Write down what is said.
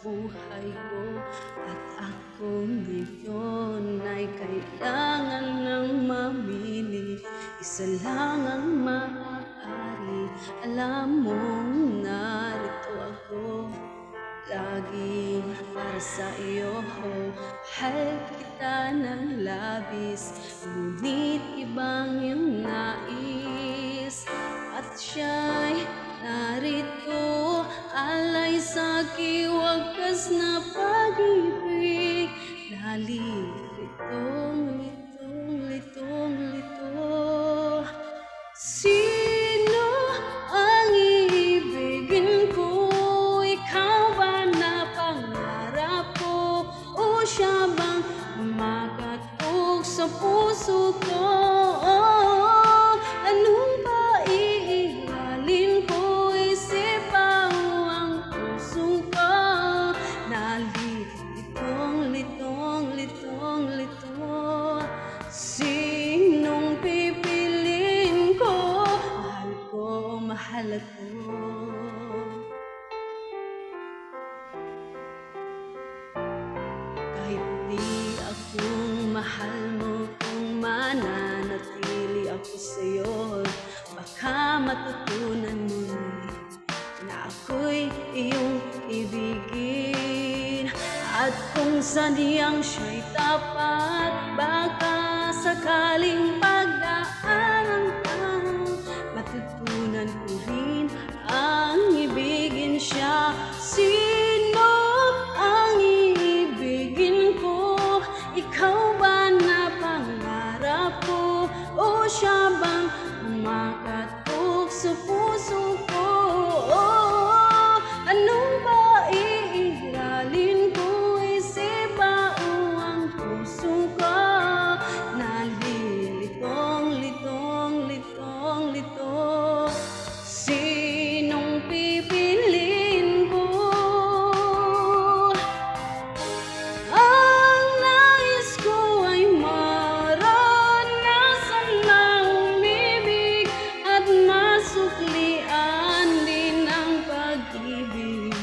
buhay ko. At ako ngayon ay kailangan ng mamili. Isa lang ang maaari. Alam mong narito ako laging para sa iyo. Mahal kita ng labis, ngunit ibang iyong nais. At siya'y narito, alay sa aking wagas na pag-ibig. Nalilitong, litong, litong, lito. Sino ang iibigin ko? Ikaw ba na pangarap ko? O siya bang makatok sa puso ko? Anong paiiralin ko? Isip ang puso ko. Nalilitong, litong, litong, lito. Sinong pipiliin ko? Mahal ko, mahal ako. Kahit di akong mahal mo, kung mananatili ako sa'yo, baka matutunan mo na ako'y iyong ibigin. At kung sadyang siya'y tapat, baka sakaling pagdaanan ka, matutunan ko rin ang ibigin siya. Sino ang iibigin ko? Ikaw ba na pangarap ko? O siya bang makatok sa puso ko? Anong paiiralin ko? Isip ang puso ko. Nalilitong, litong, litong, lito. Sinong pipiliin ko? Ang nais ko ay maranasan ng umibig at masuklian din ang pag-ibig.